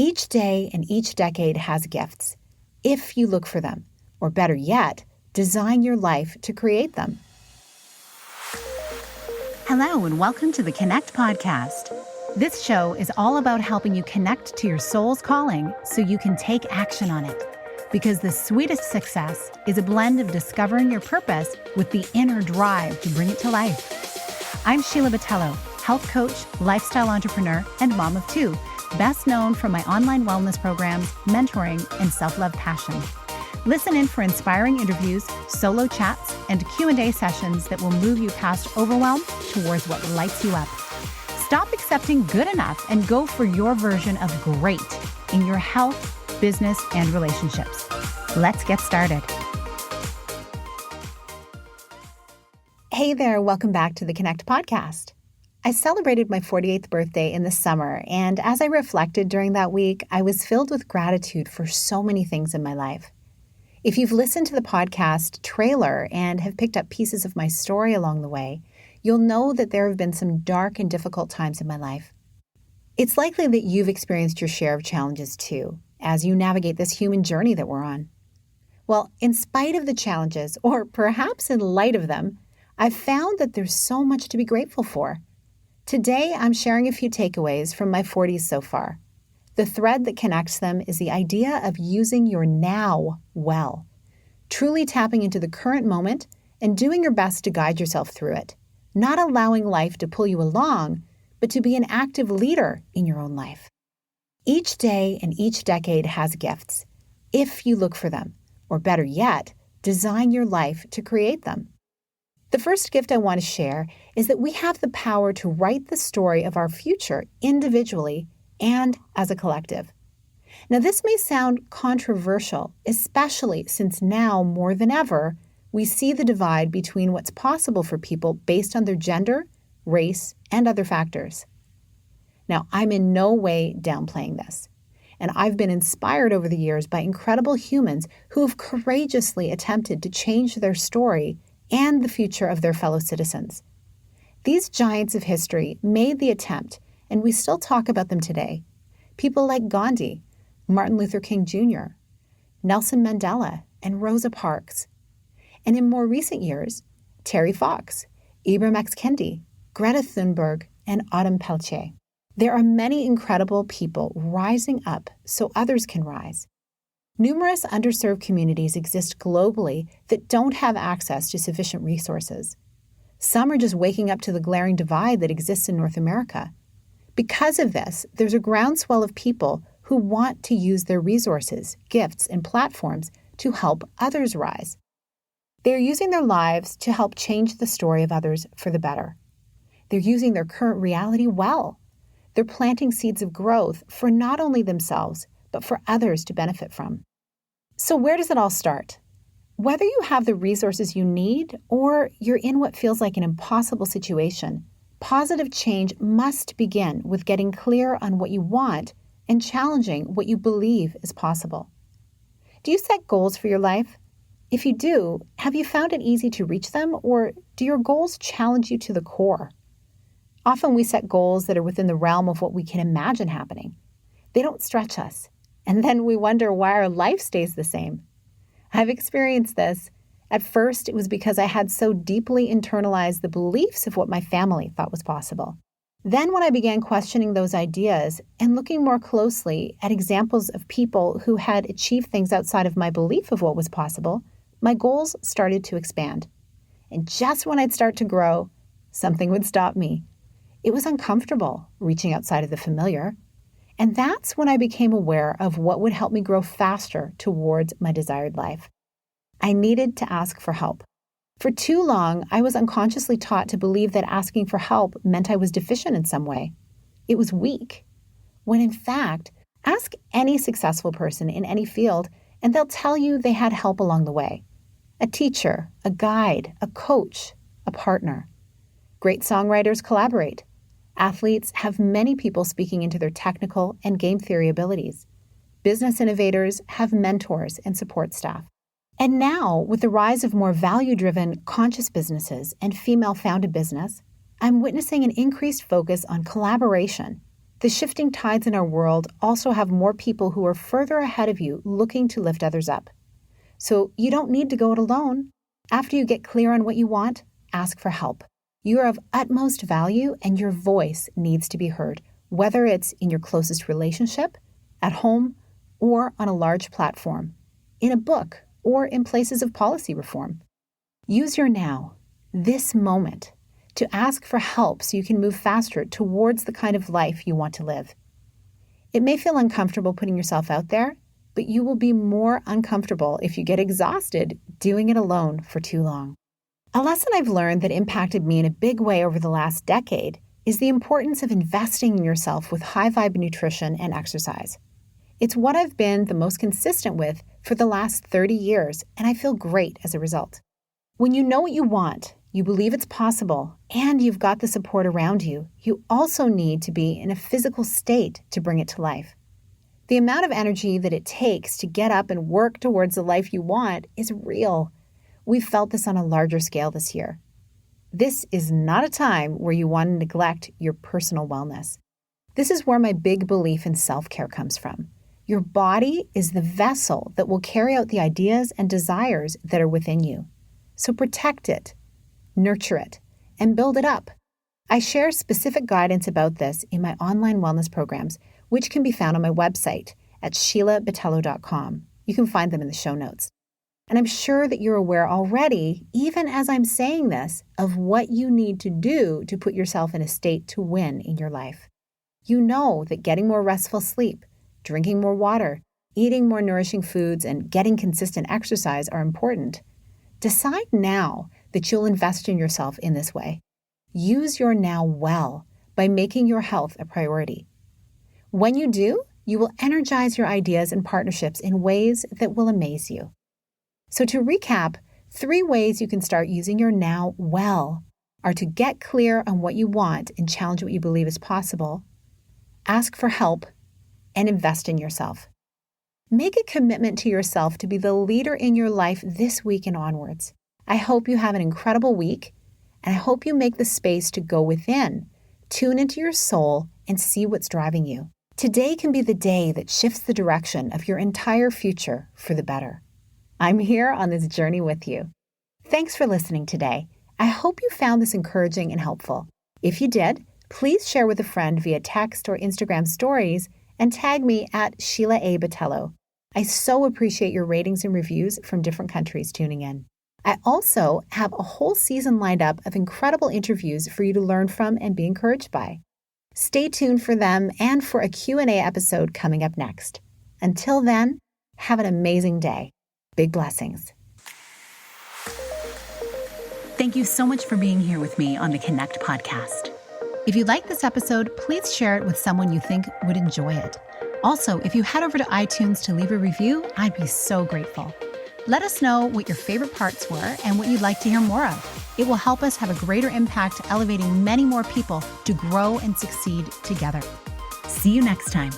Each day and each decade has gifts, if you look for them, or better yet, design your life to create them. Hello, and welcome to the Connect Podcast. This show is all about helping you connect to your soul's calling so you can take action on it. Because the sweetest success is a blend of discovering your purpose with the inner drive to bring it to life. I'm Sheila Botelho, health coach, lifestyle entrepreneur, and mom of two, best known for my online wellness programs, mentoring, and self-love passion. Listen in for inspiring interviews, solo chats, and Q&A sessions that will move you past overwhelm towards what lights you up. Stop accepting good enough and go for your version of great in your health, business, and relationships. Let's get started. Hey there, welcome back to the Connect Podcast. I celebrated my 48th birthday in the summer, and as I reflected during that week, I was filled with gratitude for so many things in my life. If you've listened to the podcast trailer and have picked up pieces of my story along the way, you'll know that there have been some dark and difficult times in my life. It's likely that you've experienced your share of challenges too, as you navigate this human journey that we're on. Well, in spite of the challenges, or perhaps in light of them, I've found that there's so much to be grateful for. Today, I'm sharing a few takeaways from my 40s so far. The thread that connects them is the idea of using your now well, truly tapping into the current moment and doing your best to guide yourself through it, not allowing life to pull you along, but to be an active leader in your own life. Each day and each decade has gifts, if you look for them, or better yet, design your life to create them. The first gift I want to share is that we have the power to write the story of our future individually and as a collective. Now, this may sound controversial, especially since now more than ever, we see the divide between what's possible for people based on their gender, race, and other factors. Now, I'm in no way downplaying this, and I've been inspired over the years by incredible humans who have courageously attempted to change their story and the future of their fellow citizens. These giants of history made the attempt, and we still talk about them today. People like Gandhi, Martin Luther King Jr., Nelson Mandela, and Rosa Parks. And in more recent years, Terry Fox, Ibram X. Kendi, Greta Thunberg, and Autumn Pelletier. There are many incredible people rising up so others can rise. Numerous underserved communities exist globally that don't have access to sufficient resources. Some are just waking up to the glaring divide that exists in North America. Because of this, there's a groundswell of people who want to use their resources, gifts, and platforms to help others rise. They're using their lives to help change the story of others for the better. They're using their current reality well. They're planting seeds of growth for not only themselves, but for others to benefit from. So where does it all start? Whether you have the resources you need or you're in what feels like an impossible situation, positive change must begin with getting clear on what you want and challenging what you believe is possible. Do you set goals for your life? If you do, have you found it easy to reach them, or do your goals challenge you to the core? Often we set goals that are within the realm of what we can imagine happening. They don't stretch us, and then we wonder why our life stays the same. I've experienced this. At first, it was because I had so deeply internalized the beliefs of what my family thought was possible. Then when I began questioning those ideas and looking more closely at examples of people who had achieved things outside of my belief of what was possible, my goals started to expand. And just when I'd start to grow, something would stop me. It was uncomfortable reaching outside of the familiar. And that's when I became aware of what would help me grow faster towards my desired life. I needed to ask for help. For too long, I was unconsciously taught to believe that asking for help meant I was deficient in some way. It was weak. When in fact, ask any successful person in any field, and they'll tell you they had help along the way. A teacher, a guide, a coach, a partner. Great songwriters collaborate. Athletes have many people speaking into their technical and game theory abilities. Business innovators have mentors and support staff. And now, with the rise of more value-driven, conscious businesses and female-founded business, I'm witnessing an increased focus on collaboration, The shifting tides in our world also have more people who are further ahead of you looking to lift others up. So you don't need to go it alone. After you get clear on what you want, ask for help. You are of utmost value and your voice needs to be heard, whether it's in your closest relationship, at home, or on a large platform, in a book, or in places of policy reform. Use your now, this moment, to ask for help so you can move faster towards the kind of life you want to live. It may feel uncomfortable putting yourself out there, but you will be more uncomfortable if you get exhausted doing it alone for too long. A lesson I've learned that impacted me in a big way over the last decade is the importance of investing in yourself with high-vibe nutrition and exercise. It's what I've been the most consistent with for the last 30 years, and I feel great as a result. When you know what you want, you believe it's possible, and you've got the support around you, you also need to be in a physical state to bring it to life. The amount of energy that it takes to get up and work towards the life you want is real. We've felt this on a larger scale this year. This is not a time where you want to neglect your personal wellness. This is where my big belief in self-care comes from. Your body is the vessel that will carry out the ideas and desires that are within you. So protect it, nurture it, and build it up. I share specific guidance about this in my online wellness programs, which can be found on my website at SheilaBotello.com. You can find them in the show notes. And I'm sure that you're aware already, even as I'm saying this, of what you need to do to put yourself in a state to win in your life. You know that getting more restful sleep, drinking more water, eating more nourishing foods, and getting consistent exercise are important. Decide now that you'll invest in yourself in this way. Use your now well by making your health a priority. When you do, you will energize your ideas and partnerships in ways that will amaze you. So to recap, 3 ways you can start using your now well are to get clear on what you want and challenge what you believe is possible, ask for help, and invest in yourself. Make a commitment to yourself to be the leader in your life this week and onwards. I hope you have an incredible week, and I hope you make the space to go within, tune into your soul, and see what's driving you. Today can be the day that shifts the direction of your entire future for the better. I'm here on this journey with you. Thanks for listening today. I hope you found this encouraging and helpful. If you did, please share with a friend via text or Instagram stories and tag me at Sheila A. Botello. I so appreciate your ratings and reviews from different countries tuning in. I also have a whole season lined up of incredible interviews for you to learn from and be encouraged by. Stay tuned for them and for a Q&A episode coming up next. Until then, have an amazing day. Big blessings. Thank you so much for being here with me on the Connect podcast. If you like this episode, please share it with someone you think would enjoy it. Also, if you head over to iTunes to leave a review, I'd be so grateful. Let us know what your favorite parts were and what you'd like to hear more of. It will help us have a greater impact, elevating many more people to grow and succeed together. See you next time.